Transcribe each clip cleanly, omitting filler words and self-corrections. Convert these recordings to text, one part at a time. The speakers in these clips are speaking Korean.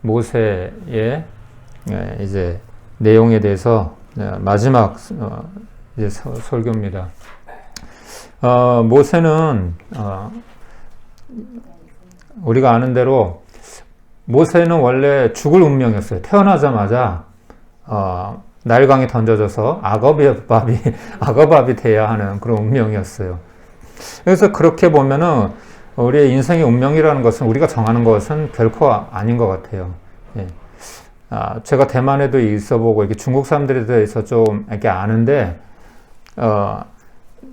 모세의 이제 내용에 대해서 마지막 이제 설교입니다. 모세는 우리가 아는 대로 모세는 원래 죽을 운명이었어요. 태어나자마자 나일강에 던져져서 악어밥이 돼야 하는 그런 운명이었어요. 그래서 그렇게 보면은 우리의 인생의 운명이라는 것은 우리가 정하는 것은 결코 아닌 것 같아요. 예. 제가 대만에도 있어보고 이렇게 중국 사람들에 대해서 좀 이렇게 아는데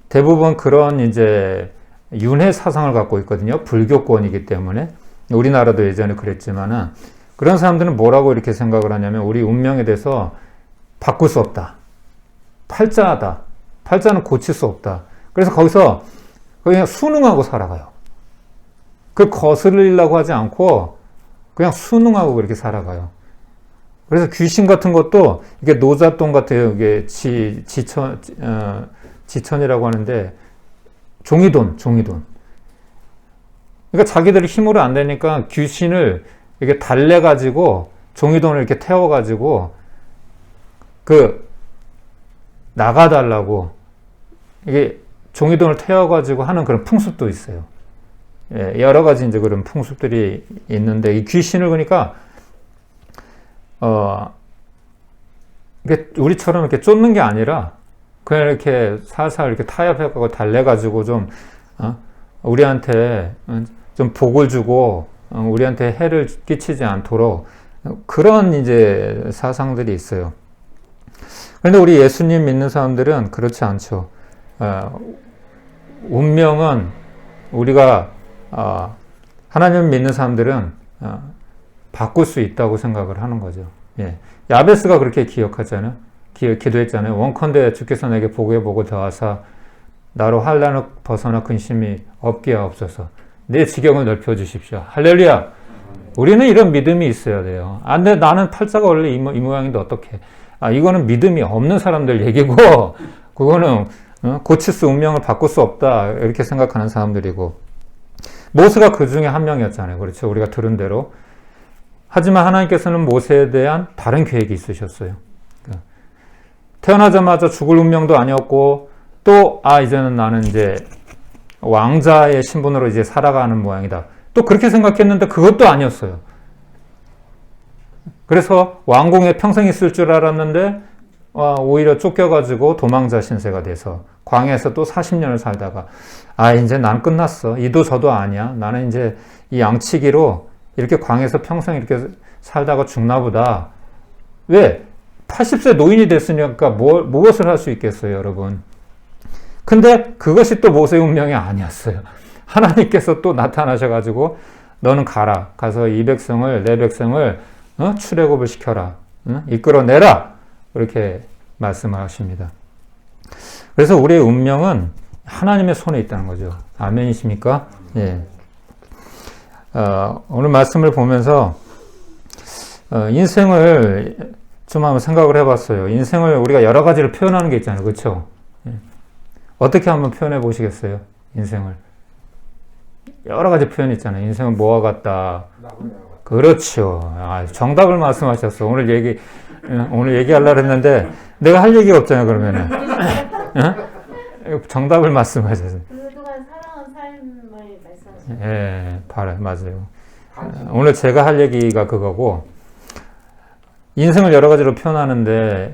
대부분 그런 이제 윤회 사상을 갖고 있거든요. 불교권이기 때문에. 우리나라도 예전에 그랬지만은 그런 사람들은 뭐라고 이렇게 생각을 하냐면 우리 운명에 대해서 바꿀 수 없다. 팔자다. 팔자는 고칠 수 없다. 그래서 거기서 그냥 순응하고 살아가요. 그 거스르려고 하지 않고 그냥 순응하고 그렇게 살아가요. 그래서 귀신 같은 것도 이게 노잣돈 같아요. 이게 지천이라고 하는데 종이돈. 그러니까 자기들이 힘으로 안 되니까 귀신을 이렇게 달래가지고 종이돈을 이렇게 태워가지고 나가달라고 이게 종이돈을 태워가지고 하는 그런 풍습도 있어요. 예, 여러 가지 이제 그런 풍습들이 있는데 이 귀신을 그러니까 우리처럼 이렇게 쫓는 게 아니라 그냥 이렇게 살살 이렇게 타협해가지고 달래가지고 좀 우리한테 좀 복을 주고 우리한테 해를 끼치지 않도록 그런 이제 사상들이 있어요. 그런데 우리 예수님 믿는 사람들은 그렇지 않죠. 운명은 우리가 하나님 믿는 사람들은 바꿀 수 있다고 생각을 하는 거죠. 예. 야베스가 그렇게 기억하잖아요. 기도했잖아요. 원컨대 주께서 내게 복의 복을 더하사 나로 환난을 벗어나 근심이 없게 하옵소서. 내 지경을 넓혀주십시오. 할렐루야. 우리는 이런 믿음이 있어야 돼요. 근데 나는 팔자가 원래 이 모양인데 어떡해. 이거는 믿음이 없는 사람들 얘기고 그거는 고칠 수 운명을 바꿀 수 없다 이렇게 생각하는 사람들이고 모세가 그 중에 한 명이었잖아요. 그렇죠. 우리가 들은 대로. 하지만 하나님께서는 모세에 대한 다른 계획이 있으셨어요. 태어나자마자 죽을 운명도 아니었고 또 이제는 나는 이제 왕자의 신분으로 이제 살아가는 모양이다. 또 그렇게 생각했는데 그것도 아니었어요. 그래서 왕궁에 평생 있을 줄 알았는데 오히려 쫓겨가지고 도망자 신세가 돼서 광야에서 또 40년을 살다가 이제 난 끝났어. 이도 저도 아니야. 나는 이제 이 양치기로 이렇게 광야에서 평생 이렇게 살다가 죽나 보다. 왜? 80세 노인이 됐으니까 무엇을 할 수 있겠어요, 여러분? 근데 그것이 또 모세의 운명이 아니었어요. 하나님께서 또 나타나셔가지고 너는 가서 내 백성을 출애굽을 시켜라. 이끌어내라. 그렇게 말씀하십니다. 그래서 우리의 운명은 하나님의 손에 있다는 거죠. 아멘이십니까? 예. 오늘 말씀을 보면서 인생을 좀 한번 생각을 해봤어요. 인생을 우리가 여러 가지로 표현하는 게 있잖아요. 그렇죠? 예. 어떻게 한번 표현해 보시겠어요? 인생을. 여러 가지 표현이 있잖아요. 인생은 뭐와 같다. 그렇죠. 정답을 말씀하셨어. 오늘 얘기하려고 했는데 내가 할 얘기가 없잖아요. 그러면은. 정답을 말씀하셨어요. 그동안 살아온 삶을 말씀하셨어요. 예, 맞아요. 오늘 제가 할 얘기가 그거고 인생을 여러 가지로 표현하는데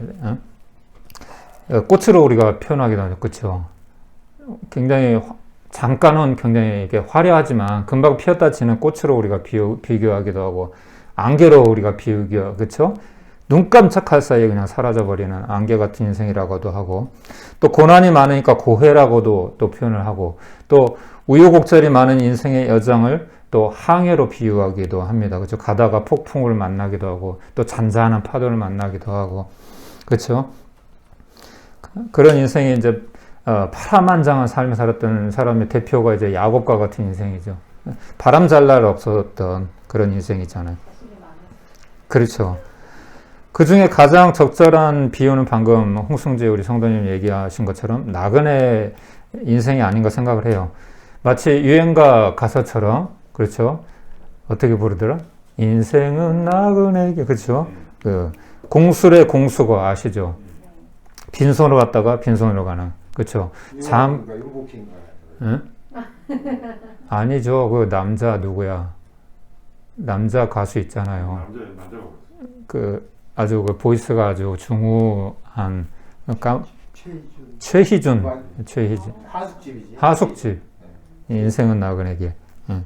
꽃으로 우리가 표현하기도 하죠. 그렇죠? 굉장히 잠깐은 굉장히 이렇게 화려하지만 금방 피었다 지는 꽃으로 우리가 비교하기도 하고 안개로 우리가 그렇죠? 눈 깜짝할 사이에 그냥 사라져버리는 안개 같은 인생이라고도 하고 또 고난이 많으니까 고해라고도 또 표현을 하고 또 우여곡절이 많은 인생의 여정을 또 항해로 비유하기도 합니다. 그렇죠? 가다가 폭풍을 만나기도 하고 또 잔잔한 파도를 만나기도 하고 그렇죠? 그런 인생이 이제 파란만장한 삶을 살았던 사람의 대표가 이제 야곱과 같은 인생이죠. 바람 잘 날 없었던 그런 인생이잖아요. 그렇죠. 그 중에 가장 적절한 비유는 방금 홍승재 우리 성도님 얘기하신 것처럼 나그네 인생이 아닌가 생각을 해요. 마치 유행가 가사처럼 그렇죠. 어떻게 부르더라? 인생은 나그네에게 그렇죠? 그 공술의 공수거 아시죠? 빈손으로 갔다가 빈손으로 가는 그렇죠? 윤복희인가요? 응? 아니죠. 그 남자 누구야? 남자 가수 있잖아요. 남자가 그 아주 그 보이스가 아주 중후한 최희준. 최희준 하숙집이지. 하숙집 인생은 나그네길. 아,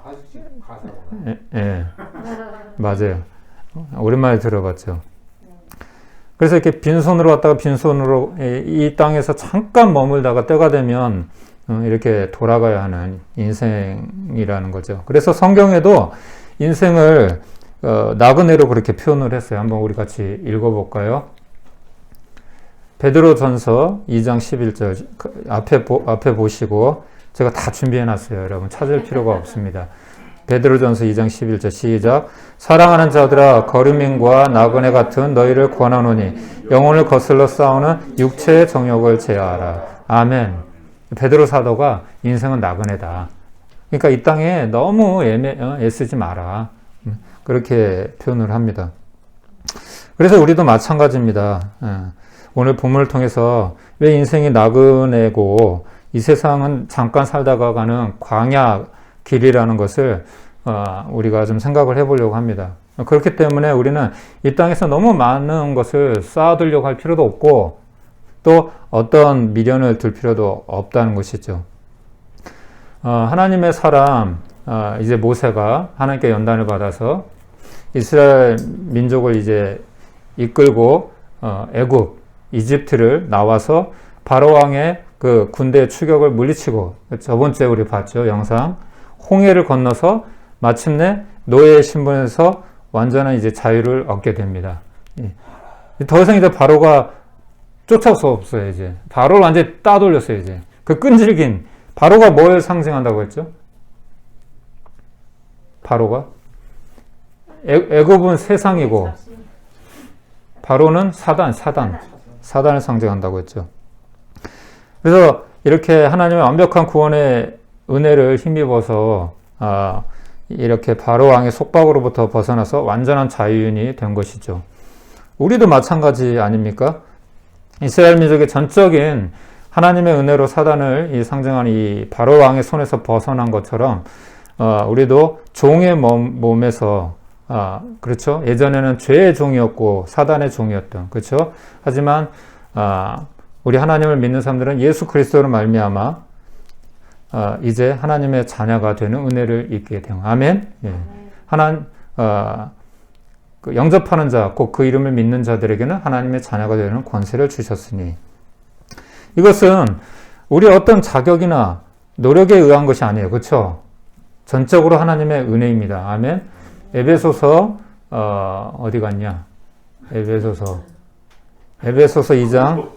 하숙집 가사구나. 예, 맞아요. 오랜만에 들어봤죠. 그래서 이렇게 빈손으로 왔다가 빈손으로 이 땅에서 잠깐 머물다가 때가 되면 이렇게 돌아가야 하는 인생이라는 거죠. 그래서 성경에도 인생을 나그네로 그렇게 표현을 했어요. 한번 우리 같이 읽어볼까요? 베드로전서 2장 11절 앞에 보시고 제가 다 준비해놨어요. 여러분 찾을 필요가 없습니다. 베드로전서 2장 11절 시작. 사랑하는 자들아 거류민과 나그네 같은 너희를 권하노니 영혼을 거슬러 싸우는 육체의 정욕을 제하라. 아멘. 베드로 사도가 인생은 나그네다. 그러니까 이 땅에 너무 애쓰지 마라. 그렇게 표현을 합니다. 그래서 우리도 마찬가지입니다. 오늘 본문을 통해서 왜 인생이 나그네고 이 세상은 잠깐 살다가 가는 광야 길이라는 것을 우리가 좀 생각을 해보려고 합니다. 그렇기 때문에 우리는 이 땅에서 너무 많은 것을 쌓아두려고 할 필요도 없고 또 어떤 미련을 둘 필요도 없다는 것이죠. 하나님의 사람 이제 모세가 하나님께 연단을 받아서 이스라엘 민족을 이제 이끌고 애굽 이집트를 나와서 바로 왕의 그 군대의 추격을 물리치고 저번 주에 우리 봤죠 영상 홍해를 건너서 마침내 노예의 신분에서 완전한 이제 자유를 얻게 됩니다. 더 이상 이제 바로가 쫓아올 수 없어요. 이제 바로를 완전히 따돌렸어요. 이제 그 끈질긴 바로가 뭘 상징한다고 했죠? 바로가 애굽은 세상이고 바로는 사단을 상징한다고 했죠. 그래서 이렇게 하나님의 완벽한 구원의 은혜를 힘입어서 이렇게 바로 왕의 속박으로부터 벗어나서 완전한 자유인이 된 것이죠. 우리도 마찬가지 아닙니까? 이스라엘 민족의 전적인 하나님의 은혜로 사단을 상징하는 이 바로 왕의 손에서 벗어난 것처럼 우리도 종의 몸에서 그렇죠? 예전에는 죄의 종이었고 사단의 종이었던 그렇죠? 하지만 우리 하나님을 믿는 사람들은 예수 그리스도로 말미암아 이제 하나님의 자녀가 되는 은혜를 입게 되는 아멘. 예. 그 영접하는 자, 곧 그 이름을 믿는 자들에게는 하나님의 자녀가 되는 권세를 주셨으니 이것은 우리 어떤 자격이나 노력에 의한 것이 아니에요, 그렇죠? 전적으로 하나님의 은혜입니다. 아멘. 에베소서 어디 갔냐? 에베소서 2장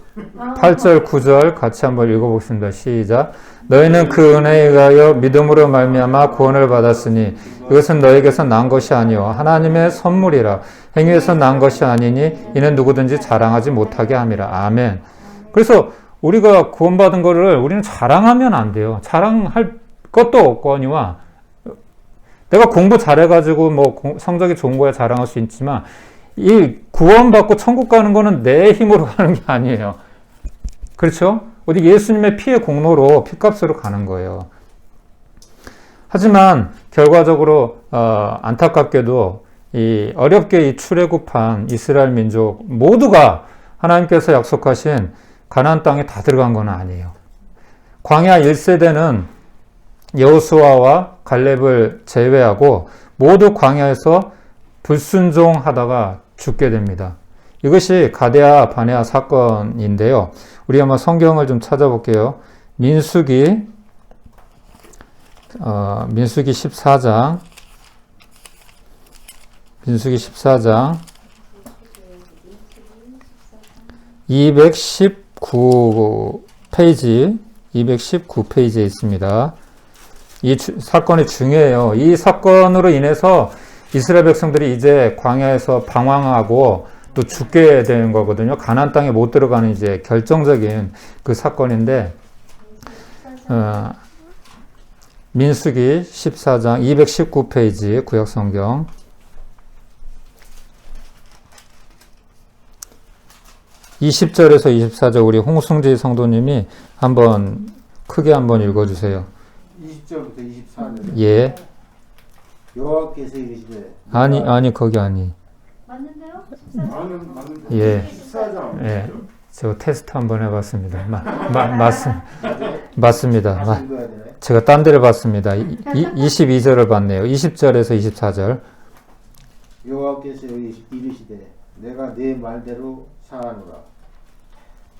8절 9절 같이 한번 읽어보겠습니다. 시작. 너희는 그 은혜에 의하여 믿음으로 말미암아 구원을 받았으니 이것은 너에게서 난 것이 아니요 하나님의 선물이라. 행위에서 난 것이 아니니 이는 누구든지 자랑하지 못하게 함이라. 아멘. 그래서 우리가 구원받은 거를 우리는 자랑하면 안 돼요. 자랑할 것도 없거니와 내가 공부 잘해가지고 뭐 성적이 좋은 거야 자랑할 수 있지만 이 구원받고 천국 가는 거는 내 힘으로 가는 게 아니에요. 그렇죠? 어디 예수님의 피의 공로로 피값으로 가는 거예요. 하지만 결과적으로 안타깝게도 이 어렵게 이 출애굽한 이스라엘 민족 모두가 하나님께서 약속하신 가나안 땅에 다 들어간 건 아니에요. 광야 1세대는 여호수아와 갈렙을 제외하고 모두 광야에서 불순종하다가 죽게 됩니다. 이것이 가데아 바네아 사건인데요. 우리 한번 성경을 좀 찾아볼게요. 민수기 14장 219페이지에 있습니다. 이 사건이 중요해요. 이 사건으로 인해서 이스라엘 백성들이 이제 광야에서 방황하고 또 죽게 되는 거거든요. 가나안 땅에 못 들어가는 이제 결정적인 그 사건인데 민수기 14장 219페이지 구약성경 20절에서 24절 우리 홍승지 성도님이 크게 한번 읽어주세요. 20절부터 24절. 예. 여호와께서 이르시되 아니 거기 아니. 맞는데요? 맞는 예. 14장. 예. 저 테스트 한번 해봤습니다. 맞습니다. 다시 읽어야 되네. 제가 딴 데를 봤습니다. 22절을 봤네요. 20절에서 24절. 여호와께서 이르시되 내가 네 말대로 사하노라.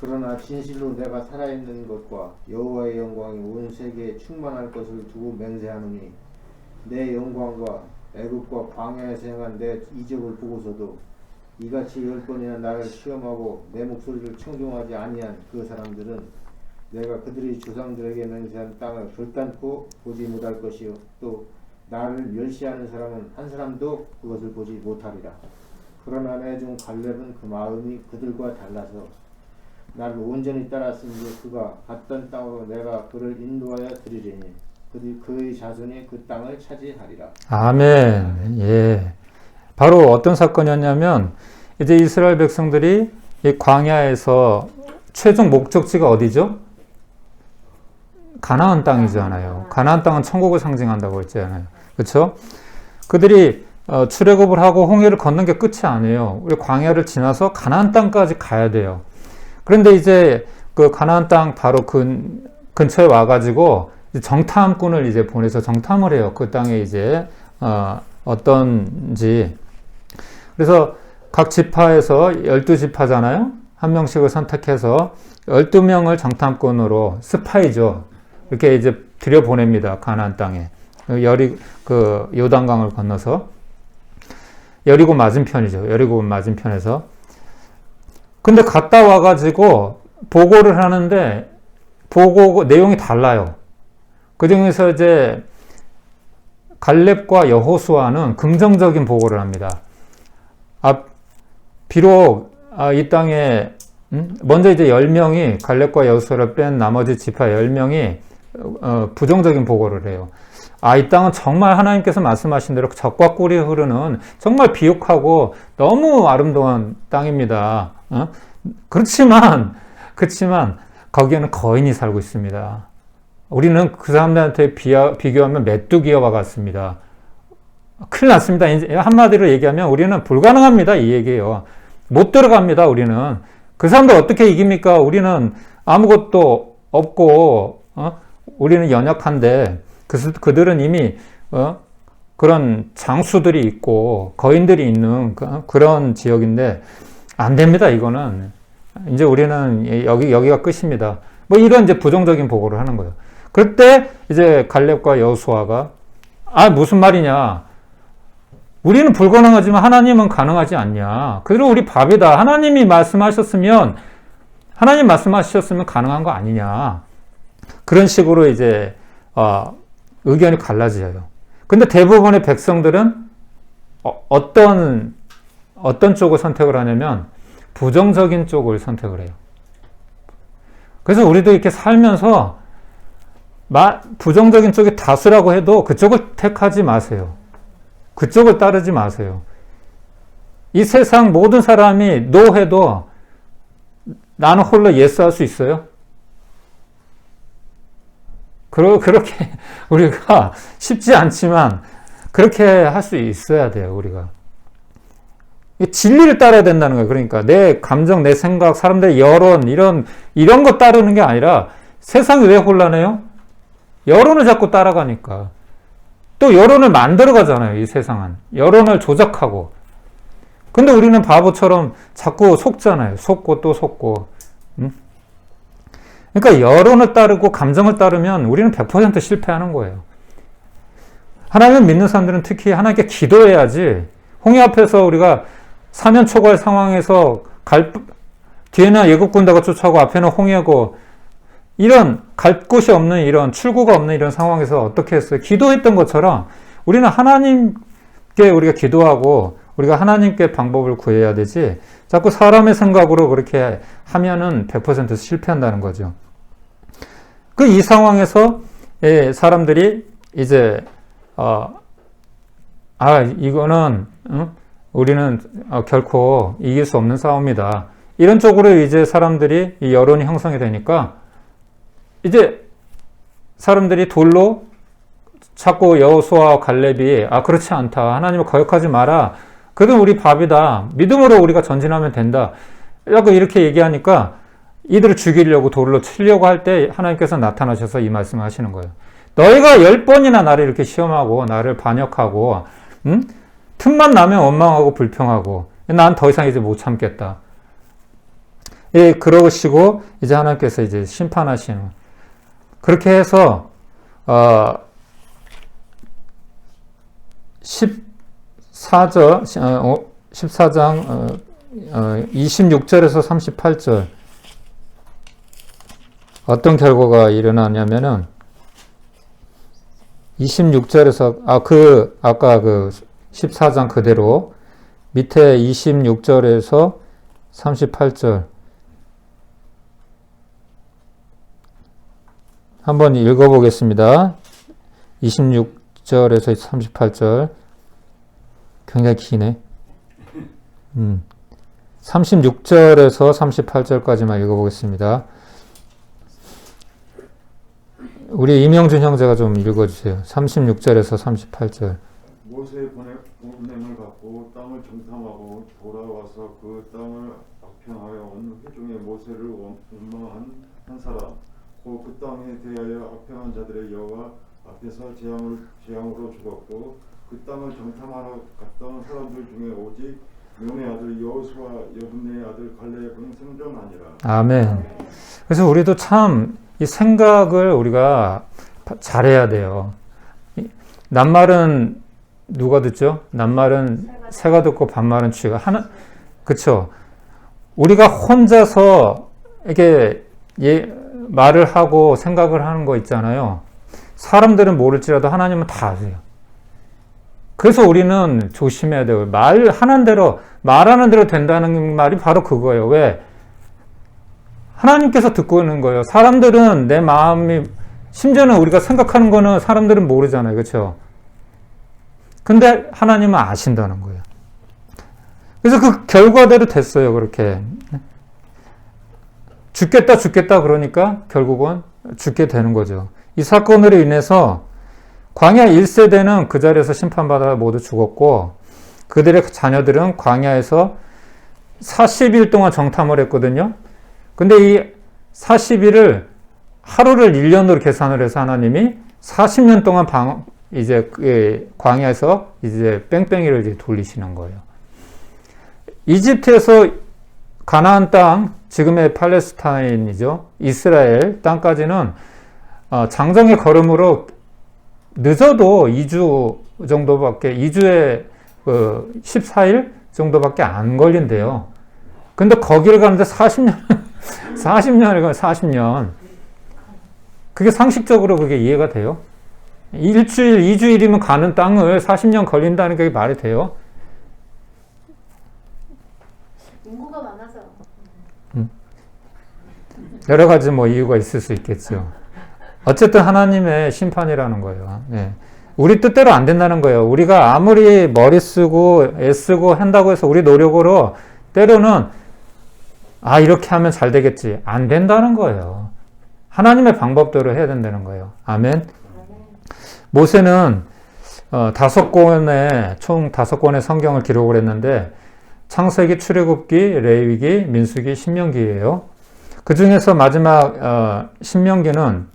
그러나 진실로 내가 살아있는 것과 여호와의 영광이 온 세계에 충만할 것을 두고 맹세하노니 내 영광과 애굽과 광야에서 행한 내 이적을 보고서도 이같이 10번이나 나를 시험하고 내 목소리를 청종하지 아니한 그 사람들은 내가 그들의 조상들에게 맹세한 땅을 결단코 보지 못할 것이요 또 나를 멸시하는 사람은 한 사람도 그것을 보지 못하리라. 그러나 내 종 갈렙은 그 마음이 그들과 달라서 나를 온전히 따랐으니 그가 갔던 땅으로 내가 그를 인도하여 드리리니 그의 자손이 그 땅을 차지하리라. 아멘. 예. 바로 어떤 사건이었냐면 이제 이스라엘 백성들이 이 광야에서 최종 목적지가 어디죠? 가나안 땅이잖아요. 가나안 땅은 천국을 상징한다고 했잖아요. 그렇죠? 그들이 출애굽을 하고 홍해를 건넌 게 끝이 아니에요. 우리 광야를 지나서 가나안 땅까지 가야 돼요. 그런데 이제 그 가나안 땅 바로 근처에 와가지고 정탐꾼을 이제 보내서 정탐을 해요. 그 땅에 이제 어떤지. 그래서 각 지파에서 12지파잖아요. 한 명씩을 선택해서 12명을 정탐꾼으로 스파이죠. 이렇게 이제 들여보냅니다. 가나안 땅에. 요단강을 건너서. 여리고 맞은편이죠. 여리고 맞은편에서. 근데 갔다 와가지고 보고를 하는데 보고 내용이 달라요. 그 중에서 이제 갈렙과 여호수아는 긍정적인 보고를 합니다. 비록 이 땅에 먼저 이제 10명이 갈렙과 여호수아를 뺀 나머지 지파 10명이 부정적인 보고를 해요. 이 땅은 정말 하나님께서 말씀하신 대로 젖과 꿀이 흐르는 정말 비옥하고 너무 아름다운 땅입니다. 그렇지만 거기에는 거인이 살고 있습니다. 우리는 그 사람들한테 비교하면 메뚜기와 같습니다. 큰일 났습니다. 이제 한마디로 얘기하면 우리는 불가능합니다. 이 얘기예요. 못 들어갑니다. 우리는. 그 사람들 어떻게 이깁니까? 우리는 아무것도 없고 우리는 연약한데 그들은 이미 그런 장수들이 있고 거인들이 있는 그런 지역인데 안 됩니다. 이거는 이제 우리는 여기가 끝입니다. 뭐 이런 이제 부정적인 보고를 하는 거예요. 그럴 때 이제 갈렙과 여호수아가 무슨 말이냐? 우리는 불가능하지만 하나님은 가능하지 않냐? 그리고 우리 밥이다. 하나님 말씀하셨으면 가능한 거 아니냐? 그런 식으로 이제 의견이 갈라져요. 근데 대부분의 백성들은 어떤 쪽을 선택을 하냐면 부정적인 쪽을 선택을 해요. 그래서 우리도 이렇게 살면서 부정적인 쪽이 다수라고 해도 그쪽을 택하지 마세요. 그쪽을 따르지 마세요. 이 세상 모든 사람이 노 해도 나는 홀로 예스 할 수 있어요? 그렇게 우리가 쉽지 않지만 그렇게 할 수 있어야 돼요. 우리가 진리를 따라야 된다는 거예요. 그러니까 내 감정, 내 생각, 사람들의 여론 이런 거 따르는 게 아니라 세상이 왜 혼란해요? 여론을 자꾸 따라가니까. 또 여론을 만들어 가잖아요. 이 세상은 여론을 조작하고. 근데 우리는 바보처럼 자꾸 속잖아요. 속고 또 속고. 그러니까 여론을 따르고 감정을 따르면 우리는 100% 실패하는 거예요. 하나님을 믿는 사람들은 특히 하나님께 기도해야지. 홍해 앞에서 우리가 사면초갈 상황에서 뒤에는 예국 군대가 쫓아오고 앞에는 홍해고 이런 갈 곳이 없는 이런 출구가 없는 이런 상황에서 어떻게 했어요? 기도했던 것처럼 우리는 하나님께 우리가 기도하고 우리가 하나님께 방법을 구해야 되지 자꾸 사람의 생각으로 그렇게 하면은 100% 실패한다는 거죠. 이 상황에서 사람들이 이제 이거는 우리는 결코 이길 수 없는 싸움이다. 이런 쪽으로 이제 사람들이 이 여론이 형성이 되니까 이제 사람들이 돌로 자꾸 여호수아와 갈렙이 그렇지 않다. 하나님을 거역하지 마라. 그래도 우리 밥이다. 믿음으로 우리가 전진하면 된다. 약간 이렇게 얘기하니까 이들을 죽이려고 돌로 치려고 할 때 하나님께서 나타나셔서 이 말씀을 하시는 거예요. 너희가 10번이나 나를 이렇게 시험하고 나를 반역하고 틈만 나면 원망하고 불평하고 난 더 이상 이제 못 참겠다. 예, 그러시고 이제 하나님께서 이제 심판하시는 그렇게 해서 14장 26절에서 38절 어떤 결과가 일어나냐면은 26절에서 아까 그 14장 그대로 밑에 26절에서 38절 한번 읽어보겠습니다. 26절에서 38절 굉장히 기네. 36절에서 38절까지만 읽어보겠습니다. 우리 이명준 형제가 좀 읽어주세요. 36절에서 38절. 모세의 보냄을 받고 땅을 정탐하고 돌아와서 그 땅을 악평하여 온 회중의 모세를 원망한 한 사람 곧 그 땅에 대하여 악평한 자들의 여호와 앞에서 재앙으로 죽었고 그 땅을 정탐하러 갔던 사람들 중에 오직 눈의 아들 여호수아 여분의 아들 갈렙은 생존하니라. 아멘. 그래서 우리도 참 이 생각을 우리가 잘해야 돼요. 낱말은 누가 듣죠? 낱말은 새가 듣고 반말은 쥐가 하나. 그쵸? 우리가 혼자서 이렇게 말을 하고 생각을 하는 거 있잖아요. 사람들은 모를지라도 하나님은 다 아세요. 그래서 우리는 조심해야 돼요. 말하는 대로 된다는 말이 바로 그거예요. 왜? 하나님께서 듣고 있는 거예요. 사람들은 내 마음이, 심지어는 우리가 생각하는 거는 사람들은 모르잖아요. 그렇죠? 근데 하나님은 아신다는 거예요. 그래서 그 결과대로 됐어요. 그렇게. 죽겠다 그러니까 결국은 죽게 되는 거죠. 이 사건으로 인해서 광야 1세대는 그 자리에서 심판받아 모두 죽었고 그들의 자녀들은 광야에서 40일 동안 정탐을 했거든요. 근데 이 40일을 하루를 1년으로 계산을 해서 하나님이 40년 동안 이제 광야에서 이제 뺑뺑이를 이제 돌리시는 거예요. 이집트에서 가나안 땅, 지금의 팔레스타인이죠. 이스라엘 땅까지는 장정의 걸음으로 늦어도 2주 정도밖에, 2주에 14일 정도밖에 안 걸린대요. 근데 거기를 가는데 40년을 가면 40년. 그게 상식적으로 그게 이해가 돼요? 일주일, 2주일이면 가는 땅을 40년 걸린다는 게 말이 돼요? 인구가 많아서. 여러 가지 뭐 이유가 있을 수 있겠죠. 어쨌든 하나님의 심판이라는 거예요. 네. 우리 뜻대로 안 된다는 거예요. 우리가 아무리 머리 쓰고 애쓰고 한다고 해서 우리 노력으로 때로는 이렇게 하면 잘 되겠지. 안 된다는 거예요. 하나님의 방법대로 해야 된다는 거예요. 아멘. 모세는 총 5권의 성경을 기록을 했는데 창세기, 출애굽기, 레위기, 민수기, 신명기예요. 그 중에서 마지막 신명기는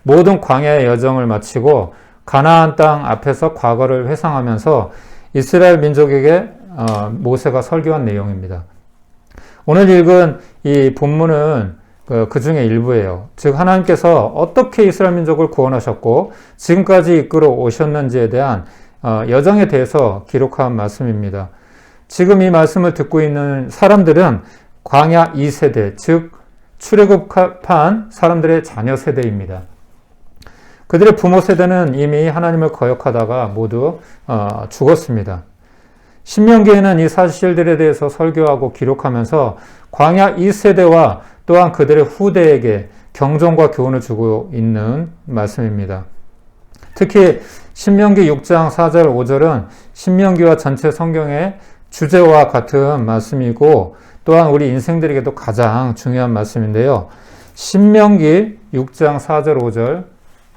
모든 광야의 여정을 마치고 가나안 땅 앞에서 과거를 회상하면서 이스라엘 민족에게 모세가 설교한 내용입니다. 오늘 읽은 이 본문은 그 중에 일부예요. 즉 하나님께서 어떻게 이스라엘 민족을 구원하셨고 지금까지 이끌어 오셨는지에 대한 여정에 대해서 기록한 말씀입니다. 지금 이 말씀을 듣고 있는 사람들은 광야 2세대, 즉 출애굽한 사람들의 자녀 세대입니다. 그들의 부모 세대는 이미 하나님을 거역하다가 모두 죽었습니다. 신명기에는 이 사실들에 대해서 설교하고 기록하면서 광야 2세대와 또한 그들의 후대에게 경종과 교훈을 주고 있는 말씀입니다. 특히 신명기 6장 4절 5절은 신명기와 전체 성경의 주제와 같은 말씀이고 또한 우리 인생들에게도 가장 중요한 말씀인데요. 신명기 6장 4절 5절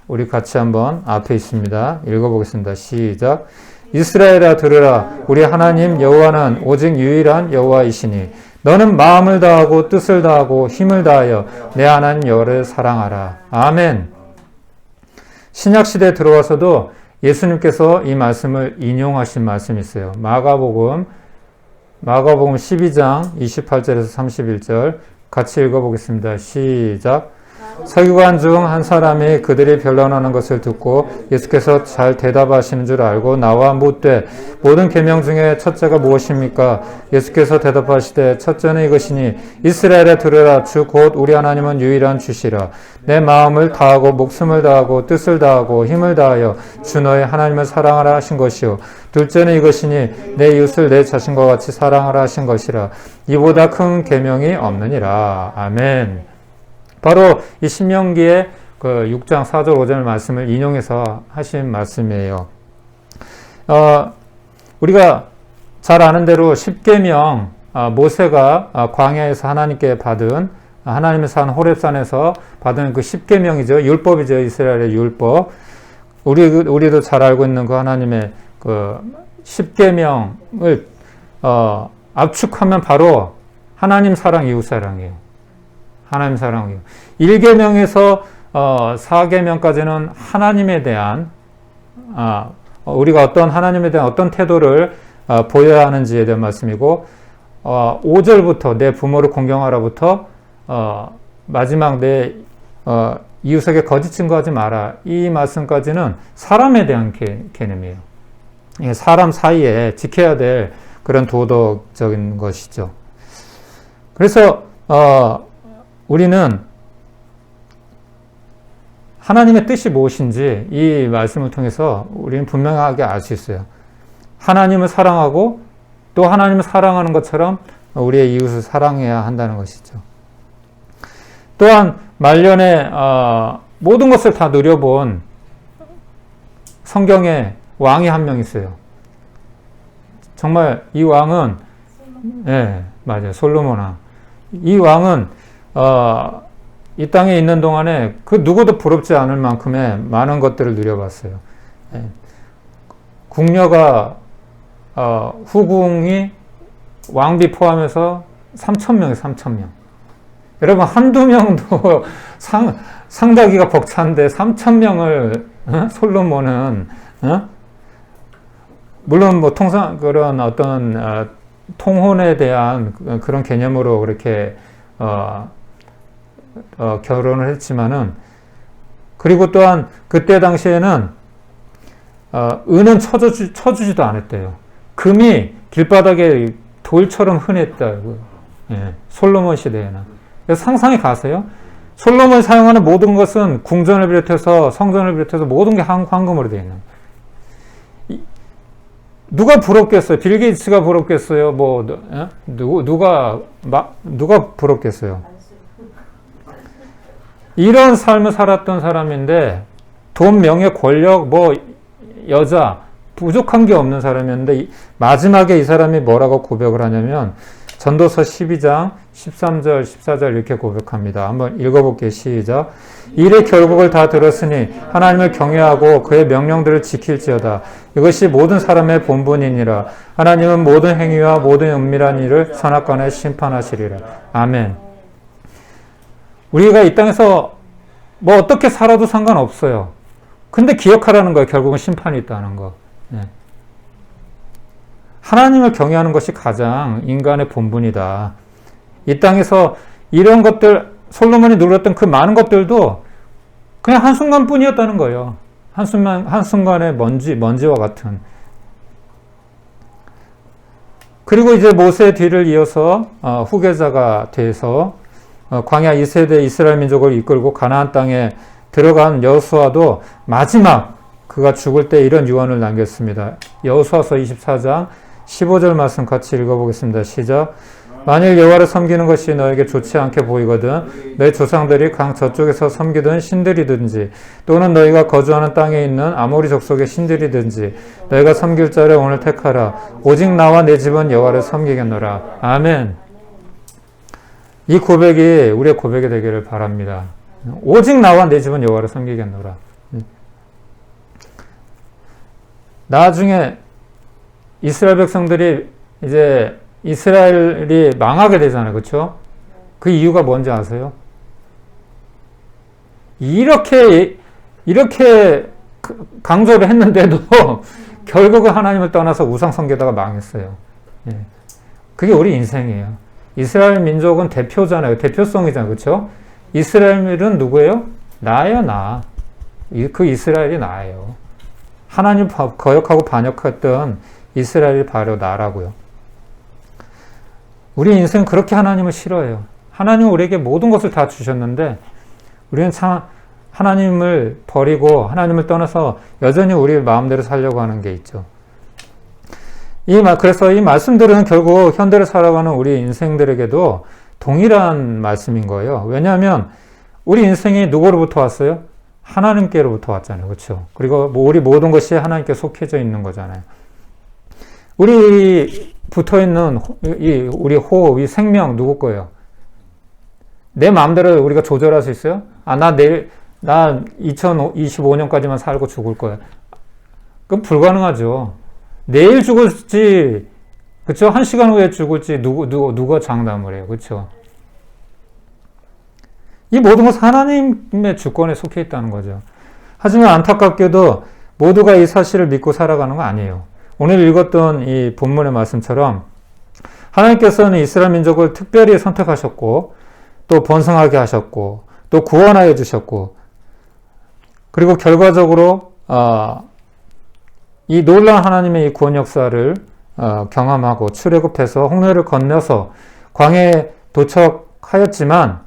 우리 같이 한번 앞에 있습니다. 읽어보겠습니다. 시작. 이스라엘아 들으라. 우리 하나님 여호와는 오직 유일한 여호와이시니 너는 마음을 다하고 뜻을 다하고 힘을 다하여 내 하나님 여호와를 사랑하라. 아멘. 신약시대에 들어와서도 예수님께서 이 말씀을 인용하신 말씀이 있어요. 마가복음 12장 28절에서 31절 같이 읽어보겠습니다. 시작. 서기관 중 한 사람이 그들이 변론하는 것을 듣고 예수께서 잘 대답하시는 줄 알고 나와 묻되 모든 계명 중에 첫째가 무엇입니까? 예수께서 대답하시되 첫째는 이것이니 이스라엘에 들으라. 주 곧 우리 하나님은 유일한 주시라. 내 마음을 다하고 목숨을 다하고 뜻을 다하고 힘을 다하여 주 너의 하나님을 사랑하라 하신 것이요. 둘째는 이것이니 내 이웃을 내 자신과 같이 사랑하라 하신 것이라. 이보다 큰 계명이 없느니라. 아멘. 바로 이 신명기의 그 6장 4절 5절 말씀을 인용해서 하신 말씀이에요. 우리가 잘 아는 대로 십계명, 모세가 광야에서 하나님께 받은, 하나님의 산 호렙산에서 받은 그 십계명이죠. 율법이죠. 이스라엘의 율법. 우리도 잘 알고 있는 그 하나님의 그 십계명을 압축하면 바로 하나님 사랑, 이웃 사랑이에요. 하나님 사랑이요. 1계명에서 4계명까지는 하나님에 대한 우리가 어떤 하나님에 대한 어떤 태도를 보여야 하는지에 대한 말씀이고 5절부터 내 부모를 공경하라부터 마지막 내 이웃에게 거짓 증거하지 마라. 이 말씀까지는 사람에 대한 개념이에요. 사람 사이에 지켜야 될 그런 도덕적인 것이죠. 그래서 우리는 하나님의 뜻이 무엇인지 이 말씀을 통해서 우리는 분명하게 알 수 있어요. 하나님을 사랑하고 또 하나님을 사랑하는 것처럼 우리의 이웃을 사랑해야 한다는 것이죠. 또한 말년에 모든 것을 다 누려본 성경에 왕이 한 명 있어요. 정말 이 왕은 맞아요. 솔로몬 왕. 이 왕은 이 땅에 있는 동안에 그 누구도 부럽지 않을 만큼의 많은 것들을 누려봤어요. 궁녀가 후궁이 왕비 포함해서 3,000명이에요. 3,000명. 여러분 한두 명도 상다기가 벅찬데 3,000명을 솔로몬은 물론 뭐 통상 그런 어떤 통혼에 대한 그런 개념으로 그렇게 결혼을 했지만은 그리고 또한 그때 당시에는 은은 쳐주지도 않았대요. 금이 길바닥에 돌처럼 흔했다고. 솔로몬 시대에는. 그래서 상상이 가세요? 솔로몬이 사용하는 모든 것은 궁전을 비롯해서 성전을 비롯해서 모든 게 황금으로 되어 있는. 누가 부럽겠어요? 빌 게이츠가 부럽겠어요? 누가 부럽겠어요? 이런 삶을 살았던 사람인데 돈, 명예, 권력, 여자 부족한 게 없는 사람이었는데 마지막에 이 사람이 뭐라고 고백을 하냐면 전도서 12장 13절 14절 이렇게 고백합니다. 한번 읽어볼게요. 시작. 일의 결국을 다 들었으니 하나님을 경외하고 그의 명령들을 지킬지어다. 이것이 모든 사람의 본분이니라. 하나님은 모든 행위와 모든 은밀한 일을 선악간에 심판하시리라. 아멘. 우리가 이 땅에서 어떻게 살아도 상관없어요. 근데 기억하라는 거예요. 결국은 심판이 있다는 거. 하나님을 경외하는 것이 가장 인간의 본분이다. 이 땅에서 이런 것들, 솔로몬이 누렸던 그 많은 것들도 그냥 한순간뿐이었다는 거예요. 한순간의 먼지와 같은. 그리고 이제 모세 뒤를 이어서 후계자가 돼서 광야 2세대 이스라엘 민족을 이끌고 가나안 땅에 들어간 여호수아도 마지막 그가 죽을 때 이런 유언을 남겼습니다. 여호수아서 24장 15절 말씀 같이 읽어보겠습니다. 시작. 만일 여호와를 섬기는 것이 너에게 좋지 않게 보이거든 내 조상들이 강 저쪽에서 섬기던 신들이든지 또는 너희가 거주하는 땅에 있는 아모리 족속의 신들이든지 너희가 섬길 자를 오늘 택하라. 오직 나와 내 집은 여호와를 섬기겠노라. 아멘. 이 고백이 우리의 고백이 되기를 바랍니다. 오직 나와 내 집은 여호와를 섬기겠노라. 나중에 이스라엘 백성들이 이제 이스라엘이 망하게 되잖아요. 그렇죠? 그 이유가 뭔지 아세요? 이렇게 강조를 했는데도 결국은 하나님을 떠나서 우상 숭배다가 망했어요. 예. 그게 우리 인생이에요. 이스라엘 민족은 대표잖아요. 대표성이잖아요. 그렇죠? 이스라엘은 누구예요? 나예요, 나. 그 이스라엘이 나예요. 하나님 거역하고 반역했던 이스라엘이 바로 나라고요. 우리 인생은 그렇게 하나님을 싫어해요. 하나님은 우리에게 모든 것을 다 주셨는데 우리는 참 하나님을 버리고 하나님을 떠나서 여전히 우리 마음대로 살려고 하는 게 있죠. 그래서 이 말씀들은 결국 현대를 살아가는 우리 인생들에게도 동일한 말씀인 거예요. 왜냐하면 우리 인생이 누구로부터 왔어요? 하나님께로부터 왔잖아요. 그렇죠? 그리고 우리 모든 것이 하나님께 속해져 있는 거잖아요. 우리 붙어 있는 우리 호흡, 이 생명 누구 거예요? 내 마음대로 우리가 조절할 수 있어요? 나 2025년까지만 살고 죽을 거야. 그건 불가능하죠. 내일 죽을지, 그쵸? 1시간 후에 죽을지 누가 장담을 해요. 그쵸? 이 모든 것은 하나님의 주권에 속해 있다는 거죠. 하지만 안타깝게도 모두가 이 사실을 믿고 살아가는 거 아니에요. 오늘 읽었던 이 본문의 말씀처럼 하나님께서는 이스라엘 민족을 특별히 선택하셨고 또 번성하게 하셨고 또 구원하여 주셨고 그리고 결과적으로 이 놀라운 하나님의 이 구원 역사를 경험하고 출애굽해서 홍해를 건너서 광야에 도착하였지만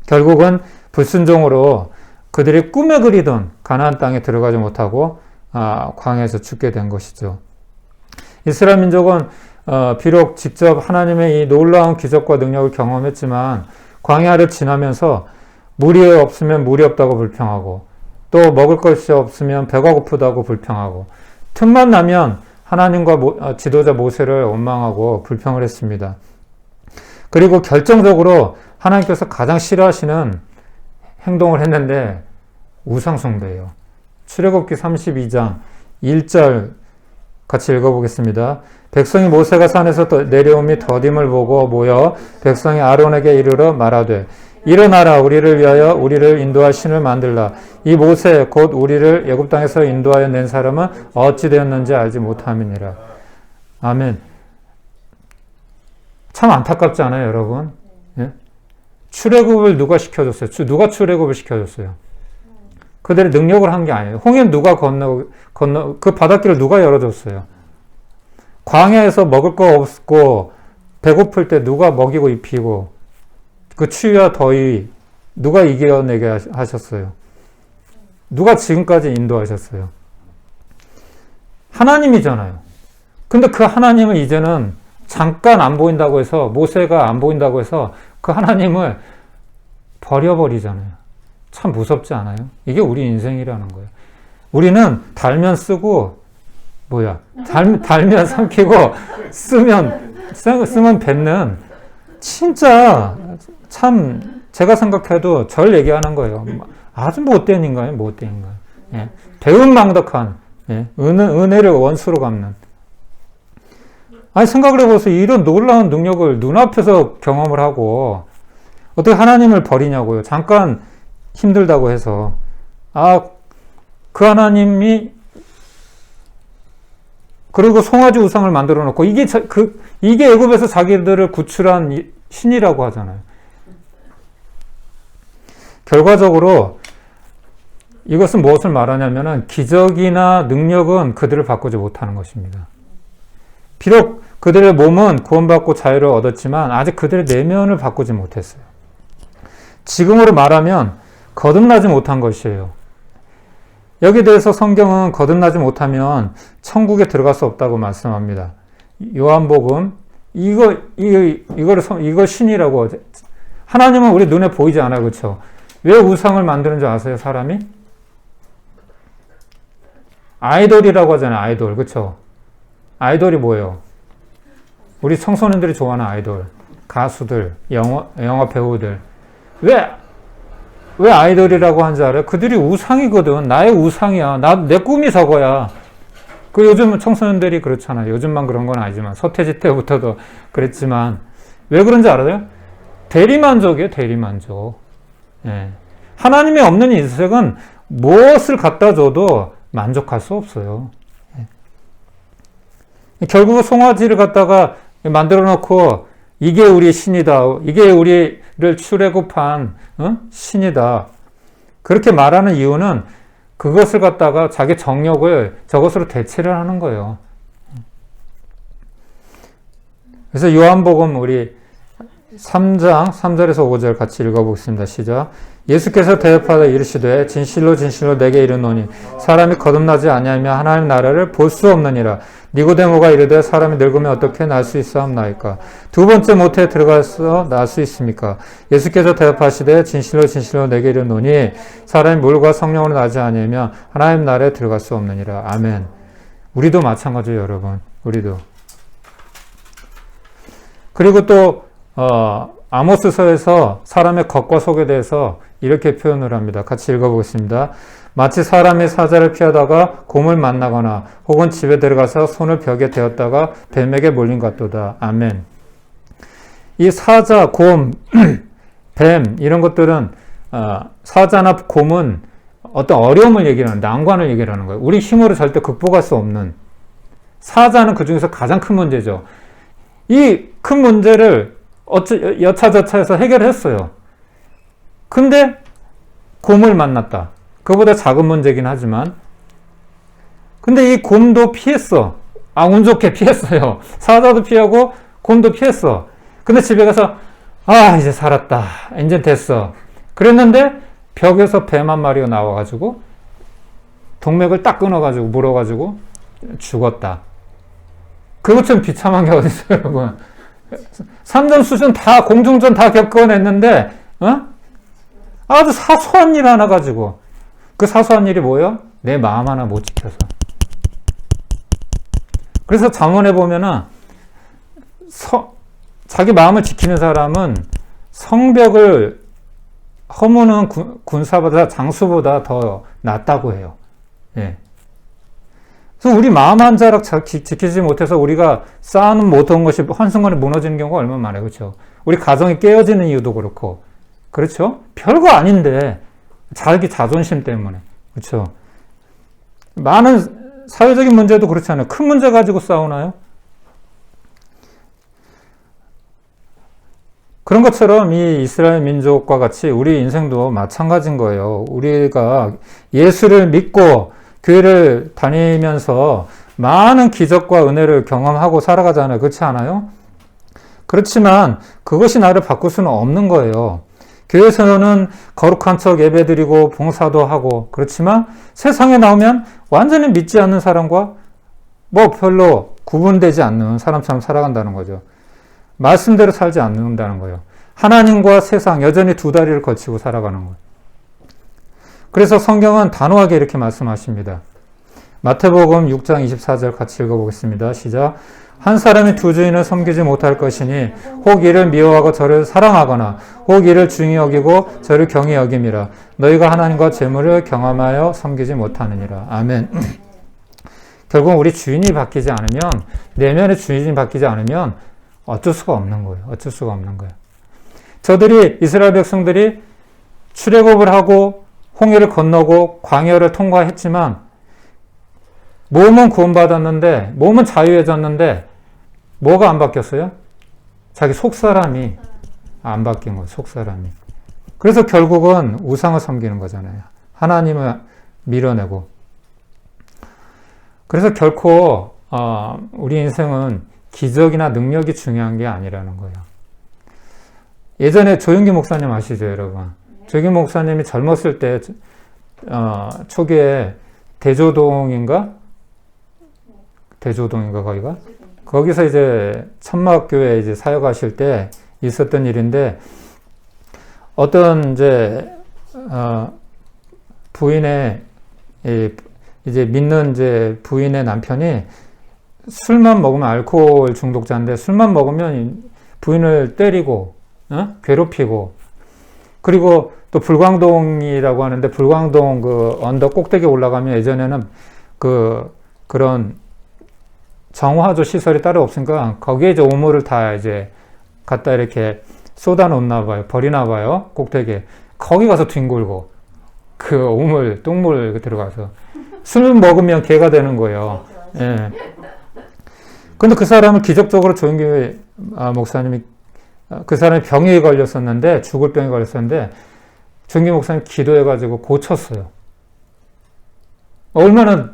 결국은 불순종으로 그들이 꿈에 그리던 가나안 땅에 들어가지 못하고 광야에서 죽게 된 것이죠. 이스라엘 민족은 비록 직접 하나님의 이 놀라운 기적과 능력을 경험했지만 광야를 지나면서 물이 없으면 물이 없다고 불평하고 또 먹을 것이 없으면 배가 고프다고 불평하고 틈만 나면 하나님과 지도자 모세를 원망하고 불평을 했습니다. 그리고 결정적으로 하나님께서 가장 싫어하시는 행동을 했는데 우상 숭배예요. 출애굽기 32장 1절 같이 읽어보겠습니다. 백성이 모세가 산에서 내려오미 더딤을 보고 모여 백성이 아론에게 이르러 말하되 일어나라 우리를 위하여 우리를 인도할 신을 만들라. 이 모세 곧 우리를 애굽 땅에서 인도하여 낸 사람은 어찌 되었는지 알지 못함이니라. 아멘. 참 안타깝지 않아요, 여러분? 예? 출애굽을 누가 시켜줬어요? 누가 출애굽을 시켜줬어요? 그들의 능력을 한 게 아니에요. 홍해는 누가 그 바닷길을 누가 열어줬어요? 광야에서 먹을 거 없고 배고플 때 누가 먹이고 입히고 그 추위와 더위 누가 이겨내게 하셨어요? 누가 지금까지 인도하셨어요? 하나님이잖아요. 근데 그 하나님을 이제는 잠깐 안 보인다고 해서 모세가 안 보인다고 해서 그 하나님을 버려버리잖아요. 참 무섭지 않아요? 이게 우리 인생이라는 거예요. 우리는 달면 쓰고 달면 삼키고 쓰면 뱉는 진짜 참 제가 생각해도 절 얘기하는 거예요. 아주 못된 인간이에요. 못된 인간. 예. 배은망덕한 은혜를 원수로 갚는. 아니 생각을 해보세요. 이런 놀라운 능력을 눈앞에서 경험을 하고 어떻게 하나님을 버리냐고요. 잠깐 힘들다고 해서 그 하나님이 그리고 송아지 우상을 만들어 놓고 이게 애굽에서 자기들을 구출한 신이라고 하잖아요. 결과적으로 이것은 무엇을 말하냐면은 기적이나 능력은 그들을 바꾸지 못하는 것입니다. 비록 그들의 몸은 구원받고 자유를 얻었지만 아직 그들의 내면을 바꾸지 못했어요. 지금으로 말하면 거듭나지 못한 것이에요. 여기에 대해서 성경은 거듭나지 못하면 천국에 들어갈 수 없다고 말씀합니다. 요한복음 이걸 신이라고. 하나님은 우리 눈에 보이지 않아요. 그렇죠? 왜 우상을 만드는 줄 아세요? 사람이? 아이돌이라고 하잖아요. 아이돌. 그렇죠? 아이돌이 뭐예요? 우리 청소년들이 좋아하는 아이돌. 가수들, 영화 배우들. 왜 아이돌이라고 하는지 알아요? 그들이 우상이거든. 나의 우상이야. 내 꿈이 저거야. 그 요즘 청소년들이 그렇잖아요. 요즘만 그런 건 아니지만 서태지 때부터도 그랬지만 왜 그런지 알아요? 대리만족이에요. 대리만족. 예. 하나님이 없는 인생은 무엇을 갖다 줘도 만족할 수 없어요. 예. 결국 송아지를 갖다가 만들어 놓고 이게 우리의 신이다. 이게 우리를 출애굽한 신이다. 그렇게 말하는 이유는 그것을 갖다가 자기 정욕을 저것으로 대체를 하는 거예요. 그래서 요한복음 우리 3장 3절에서 5절 같이 읽어보겠습니다. 시작. 예수께서 대답하여 이르시되 진실로 진실로 내게 이르노니 사람이 거듭나지 아니하면 하나님 나라를 볼 수 없느니라. 니고데모가 이르되 사람이 늙으면 어떻게 날 수 있사옵나이까? 두 번째 모태에 들어가서 날 수 있습니까? 예수께서 대답하시되 진실로 진실로 내게 이르노니 사람이 물과 성령으로 나지 아니하면 하나님 나라에 들어갈 수 없느니라. 아멘. 우리도 마찬가지예요, 여러분. 우리도. 그리고 또 아모스서에서 사람의 겉과 속에 대해서 이렇게 표현을 합니다. 같이 읽어보겠습니다. 마치 사람이 사자를 피하다가 곰을 만나거나 혹은 집에 들어가서 손을 벽에 대었다가 뱀에게 몰린 것 같도다. 아멘. 이 사자, 곰, 뱀 이런 것들은 사자나 곰은 어떤 어려움을 얘기하는, 난관을 얘기하는 거예요. 우리 힘으로 절대 극복할 수 없는. 사자는 그 중에서 가장 큰 문제죠. 이 큰 문제를 여차저차해서 해결했어요. 근데 곰을 만났다. 그보다 작은 문제긴 하지만 근데 이 곰도 피했어. 운 좋게 피했어요. 사자도 피하고 곰도 피했어. 근데 집에 가서 이제 살았다. 이제 됐어. 그랬는데 벽에서 뱀 한 마리가 나와가지고 동맥을 딱 끊어가지고 물어가지고 죽었다. 그것처럼 비참한 게 어딨어요, 여러분. 산전수전 다 공중전 다 겪어냈는데 아주 사소한 일 하나 가지고 그 사소한 일이 뭐예요? 내 마음 하나 못 지켜서. 그래서 잠언에 보면은 자기 마음을 지키는 사람은 성벽을 허무는 군사보다 장수보다 더 낫다고 해요. 예. 그래서 우리 마음 한 자락 지키지 못해서 우리가 쌓아놓은 모든 것이 한순간에 무너지는 경우가 얼마나 많아요. 그렇죠? 우리 가정이 깨어지는 이유도 그렇고. 그렇죠? 별거 아닌데 자기 자존심 때문에. 그렇죠? 많은 사회적인 문제도 그렇잖아요. 큰 문제 가지고 싸우나요? 그런 것처럼 이 이스라엘 민족과 같이 우리 인생도 마찬가지인 거예요. 우리가 예수를 믿고 교회를 다니면서 많은 기적과 은혜를 경험하고 살아가잖아요. 그렇지 않아요? 그렇지만 그것이 나를 바꿀 수는 없는 거예요. 교회에서는 거룩한 척 예배드리고 봉사도 하고 그렇지만 세상에 나오면 완전히 믿지 않는 사람과 별로 구분되지 않는 사람처럼 살아간다는 거죠. 말씀대로 살지 않는다는 거예요. 하나님과 세상 여전히 두 다리를 걸치고 살아가는 거예요. 그래서 성경은 단호하게 이렇게 말씀하십니다. 마태복음 6장 24절 같이 읽어보겠습니다. 시작. 한 사람이 두 주인을 섬기지 못할 것이니 혹 이를 미워하고 저를 사랑하거나 혹 이를 중히 여기고 저를 경히 여김이라. 너희가 하나님과 재물을 경험하여 섬기지 못하느니라. 아멘. 결국 우리 주인이 바뀌지 않으면, 내면의 주인이 바뀌지 않으면 어쩔 수가 없는 거예요. 어쩔 수가 없는 거예요. 저들이, 이스라엘 백성들이 출애굽을 하고 홍해를 건너고 광야를 통과했지만 몸은 구원받았는데, 몸은 자유해졌는데 뭐가 안 바뀌었어요? 자기 속사람이 안 바뀐 거예요. 속사람이. 그래서 결국은 우상을 섬기는 거잖아요. 하나님을 밀어내고. 그래서 결코 우리 인생은 기적이나 능력이 중요한 게 아니라는 거예요. 예전에 조윤기 목사님 아시죠, 여러분? 조윤기 목사님이 젊었을 때 초기에 대조동인가 거기가? 거기서 이제 천막교회 이제 사역하실 때 있었던 일인데, 어떤 이제 부인의 이제 믿는 이제 부인의 남편이 술만 먹으면 알코올 중독자인데, 술만 먹으면 부인을 때리고 괴롭히고, 그리고 또 불광동이라고 하는데, 불광동 그 언덕 꼭대기 올라가면 예전에는 그런 정화조 시설이 따로 없으니까 거기에 이제 오물을 다 이제 갖다 이렇게 쏟아 놓나 봐요. 버리나 봐요. 꼭대기에. 거기 가서 뒹굴고 그 오물, 똥물 들어가서 술 먹으면 개가 되는 거예요. 예. 근데 그 사람을 기적적으로 조영기 목사님이, 그 사람이 병에 걸렸었는데, 죽을 병에 걸렸었는데, 조영기 목사님 기도해가지고 고쳤어요. 얼마나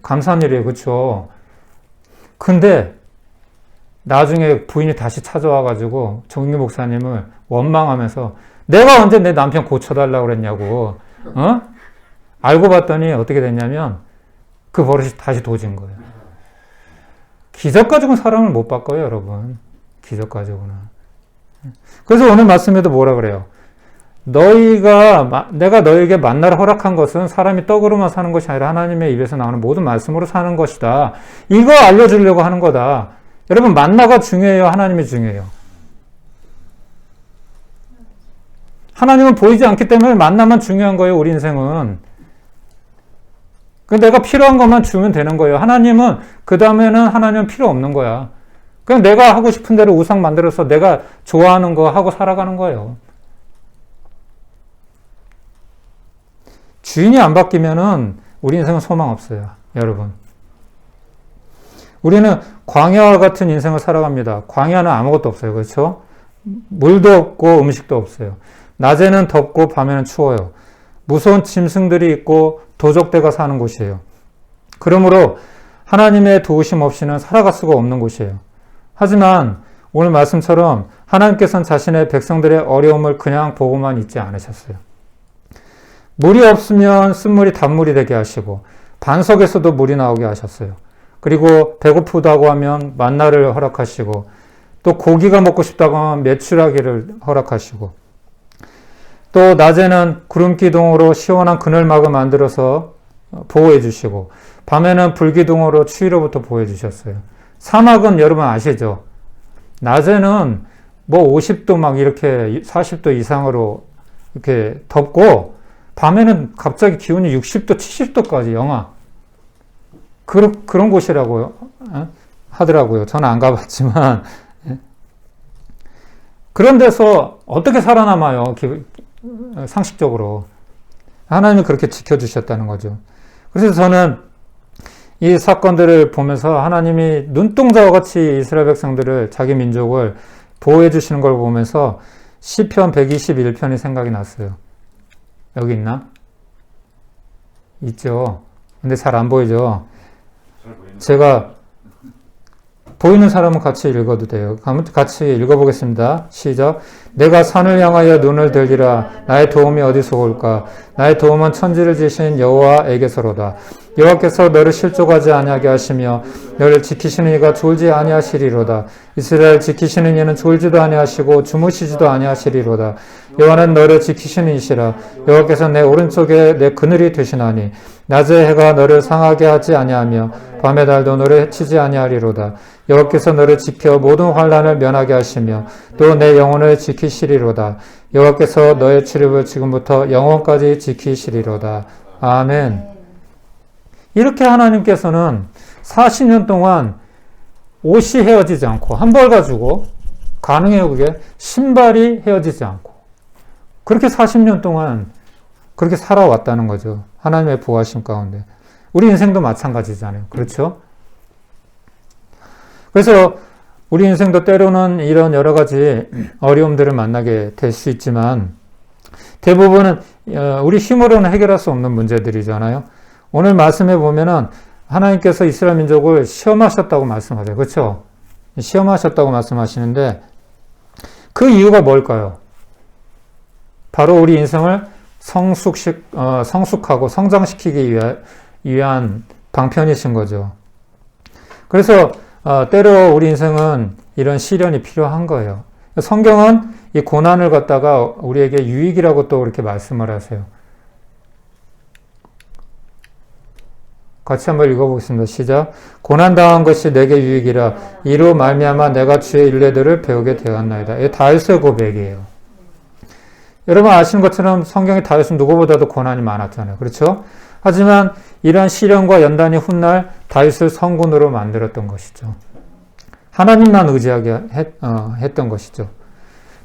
감사한 일이에요. 그쵸? 근데 나중에 부인이 다시 찾아와가지고 조영기 목사님을 원망하면서, 내가 언제 내 남편 고쳐달라고 그랬냐고, 알고 봤더니 어떻게 됐냐면 그 버릇이 다시 도진 거예요. 기적 가지고는 사람을 못 바꿔요, 여러분. 기적 가지고는. 그래서 오늘 말씀에도 뭐라 그래요? 내가 너에게 만나를 허락한 것은 사람이 떡으로만 사는 것이 아니라 하나님의 입에서 나오는 모든 말씀으로 사는 것이다. 이거 알려주려고 하는 거다. 여러분, 만나가 중요해요? 하나님이 중요해요? 하나님은 보이지 않기 때문에 만나만 중요한 거예요, 우리 인생은. 내가 필요한 것만 주면 되는 거예요. 하나님은, 그 다음에는 하나님은 필요 없는 거야. 그냥 내가 하고 싶은 대로 우상 만들어서 내가 좋아하는 거 하고 살아가는 거예요. 주인이 안 바뀌면은 우리 인생은 소망 없어요, 여러분. 우리는 광야와 같은 인생을 살아갑니다. 광야는 아무것도 없어요. 그렇죠? 물도 없고 음식도 없어요. 낮에는 덥고 밤에는 추워요. 무서운 짐승들이 있고 도적대가 사는 곳이에요. 그러므로 하나님의 도우심 없이는 살아갈 수가 없는 곳이에요. 하지만 오늘 말씀처럼 하나님께서는 자신의 백성들의 어려움을 그냥 보고만 있지 않으셨어요. 물이 없으면 쓴물이 단물이 되게 하시고, 반석에서도 물이 나오게 하셨어요. 그리고 배고프다고 하면 만나를 허락하시고, 또 고기가 먹고 싶다고 하면 메추라기를 허락하시고, 또 낮에는 구름기둥으로 시원한 그늘막을 만들어서 보호해 주시고, 밤에는 불기둥으로 추위로부터 보호해 주셨어요. 사막은 여러분 아시죠? 낮에는 뭐 50도 막 이렇게 40도 이상으로 이렇게 덥고, 밤에는 갑자기 기온이 60도, 70도까지 영하. 그런 곳이라고요. 하더라고요. 저는 안 가봤지만. 그런 데서 어떻게 살아남아요? 상식적으로. 하나님이 그렇게 지켜주셨다는 거죠. 그래서 저는 이 사건들을 보면서 하나님이 눈동자와 같이 이스라엘 백성들을, 자기 민족을 보호해 주시는 걸 보면서 시편 121편이 생각이 났어요. 여기 있나? 있죠. 근데 잘 안 보이죠? 제가 보이는 사람은 같이 읽어도 돼요. 같이 읽어보겠습니다. 시작. 내가 산을 향하여 눈을 들리라. 나의 도움이 어디서 올까? 나의 도움은 천지를 지신 여호와에게서로다. 여호와께서 너를 실족하지 아니하게 하시며 너를 지키시는 이가 졸지 아니하시리로다. 이스라엘 지키시는 이는 졸지도 아니하시고 주무시지도 아니하시리로다. 여호와는 너를 지키시는 이시라. 여호와께서 내 오른쪽에 내 그늘이 되시나니 낮에 해가 너를 상하게 하지 아니하며 밤의 달도 너를 해치지 아니하리로다. 여호와께서 너를 지켜 모든 환난을 면하게 하시며 또 내 영혼을 지키시리로다. 여호와께서 너의 출입을 지금부터 영원까지 지키시리로다. 아멘. 이렇게 하나님께서는 40년 동안 옷이 헤어지지 않고, 한 벌 가지고 가능해요, 그게? 신발이 헤어지지 않고 그렇게 40년 동안 그렇게 살아왔다는 거죠. 하나님의 보호하심 가운데. 우리 인생도 마찬가지잖아요. 그렇죠? 그래서 우리 인생도 때로는 이런 여러 가지 어려움들을 만나게 될 수 있지만, 대부분은 우리 힘으로는 해결할 수 없는 문제들이잖아요. 오늘 말씀해 보면은 하나님께서 이스라엘 민족을 시험하셨다고 말씀하세요. 그렇죠? 시험하셨다고 말씀하시는데 그 이유가 뭘까요? 바로 우리 인생을 성숙하고 성장시키기 위한 방편이신 거죠. 그래서 때로 우리 인생은 이런 시련이 필요한 거예요. 성경은 이 고난을 갖다가 우리에게 유익이라고 또 이렇게 말씀을 하세요. 같이 한번 읽어보겠습니다. 시작. 고난당한 것이 내게 유익이라 이로 말미암아 내가 주의 율례들을 배우게 되었나이다. 이게 다윗의 고백이에요. 여러분 아시는 것처럼 성경의 다윗은 누구보다도 고난이 많았잖아요. 그렇죠? 하지만 이러한 시련과 연단이 훗날 다윗을 성군으로 만들었던 것이죠. 하나님만 의지하게 했던 것이죠.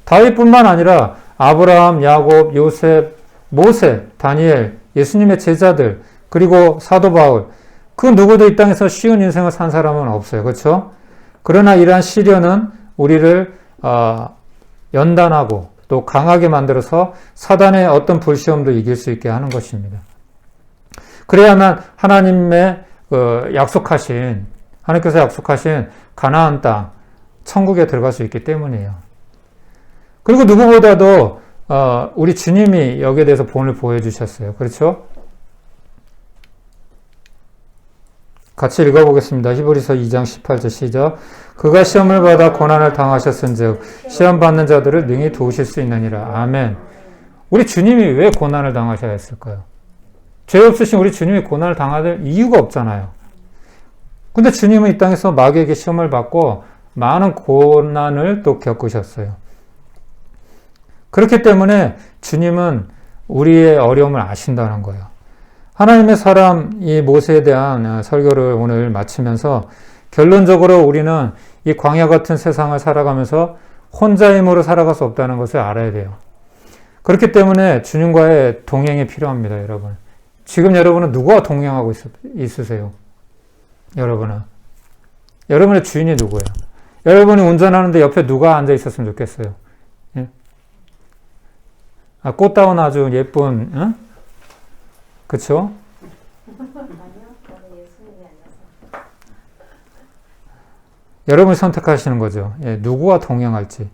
다윗뿐만 아니라 아브라함, 야곱, 요셉, 모세, 다니엘, 예수님의 제자들, 그리고 사도 바울, 그 누구도 이 땅에서 쉬운 인생을 산 사람은 없어요. 그렇죠? 그러나 이러한 시련은 우리를 연단하고 또 강하게 만들어서 사단의 어떤 불시험도 이길 수 있게 하는 것입니다. 그래야만 하나님의 하나님께서 약속하신 가나안 땅, 천국에 들어갈 수 있기 때문이에요. 그리고 누구보다도 우리 주님이 여기에 대해서 본을 보여주셨어요. 그렇죠? 같이 읽어보겠습니다. 히브리서 2장 18절 시작. 그가 시험을 받아 고난을 당하셨은즉 시험 받는 자들을 능히 도우실 수 있느니라. 아멘. 우리 주님이 왜 고난을 당하셔야 했을까요? 죄 없으신 우리 주님이 고난을 당할 이유가 없잖아요. 근데 주님은 이 땅에서 마귀에게 시험을 받고 많은 고난을 또 겪으셨어요. 그렇기 때문에 주님은 우리의 어려움을 아신다는 거예요. 하나님의 사람 이 모세에 대한 설교를 오늘 마치면서 결론적으로 우리는 이 광야 같은 세상을 살아가면서 혼자 힘으로 살아갈 수 없다는 것을 알아야 돼요. 그렇기 때문에 주님과의 동행이 필요합니다, 여러분. 지금 여러분은 누구와 동행하고 있으세요? 여러분의 주인이 누구예요? 여러분이 운전하는데 옆에 누가 앉아 있었으면 좋겠어요? 예? 꽃다운 아주 예쁜, 응? 그쵸? 아니요, 저는 예수님이 아니어서. 여러분이 선택하시는 거죠. 예, 누구와 동행할지.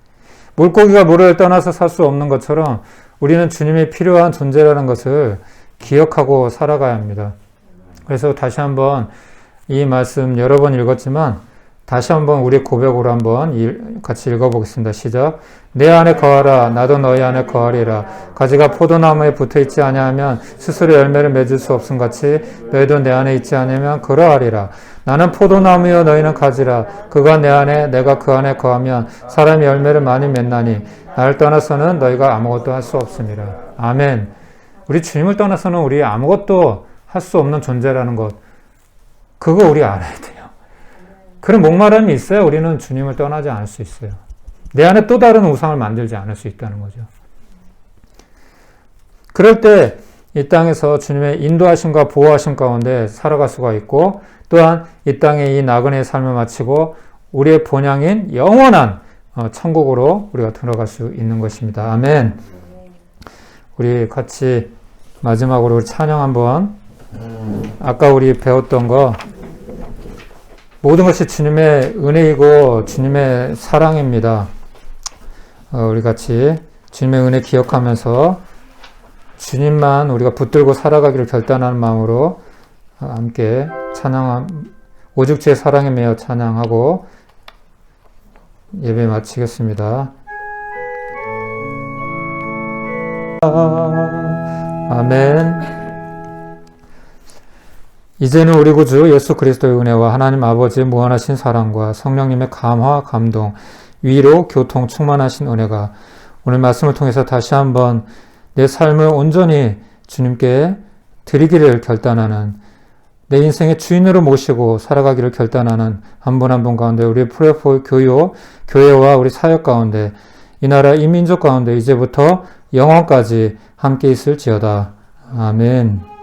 물고기가 물을 떠나서 살 수 없는 것처럼 우리는 주님이 필요한 존재라는 것을 기억하고 살아가야 합니다. 그래서 다시 한번 이 말씀 여러 번 읽었지만 다시 한번 우리 고백으로 한번 같이 읽어보겠습니다. 시작. 내 안에 거하라 나도 너희 안에 거하리라. 가지가 포도나무에 붙어있지 아니하면 스스로 열매를 맺을 수 없음 같이 너희도 내 안에 있지 않으면 그러하리라. 나는 포도나무여 너희는 가지라. 그가 내 안에 내가 그 안에 거하면 사람이 열매를 많이 맺나니 나를 떠나서는 너희가 아무것도 할 수 없습니다. 아멘. 우리 주님을 떠나서는 우리 아무것도 할 수 없는 존재라는 것, 그거 우리 알아야 돼요. 그런 목마름이 있어야 우리는 주님을 떠나지 않을 수 있어요. 내 안에 또 다른 우상을 만들지 않을 수 있다는 거죠. 그럴 때 이 땅에서 주님의 인도하심과 보호하심 가운데 살아갈 수가 있고, 또한 이 땅에 이 나그네의 삶을 마치고 우리의 본향인 영원한 천국으로 우리가 들어갈 수 있는 것입니다. 아멘. 우리 같이 마지막으로 우리 찬양 한번, 아까 우리 배웠던 거, 모든 것이 주님의 은혜이고 주님의 사랑입니다. 우리 같이 주님의 은혜 기억하면서 주님만 우리가 붙들고 살아가기를 결단하는 마음으로 함께 오직 주의 사랑에 매여 찬양하고 예배 마치겠습니다. 아멘. 이제는 우리 구주 예수 그리스도의 은혜와 하나님 아버지의 무한하신 사랑과 성령님의 감화, 감동, 위로, 교통, 충만하신 은혜가 오늘 말씀을 통해서 다시 한번 내 삶을 온전히 주님께 드리기를 결단하는, 내 인생의 주인으로 모시고 살아가기를 결단하는 한 분 한 분 가운데 우리 프레포 교회와 우리 사역 가운데 이 나라 이 민족 가운데 이제부터 영원까지 함께 있을지어다. 아멘.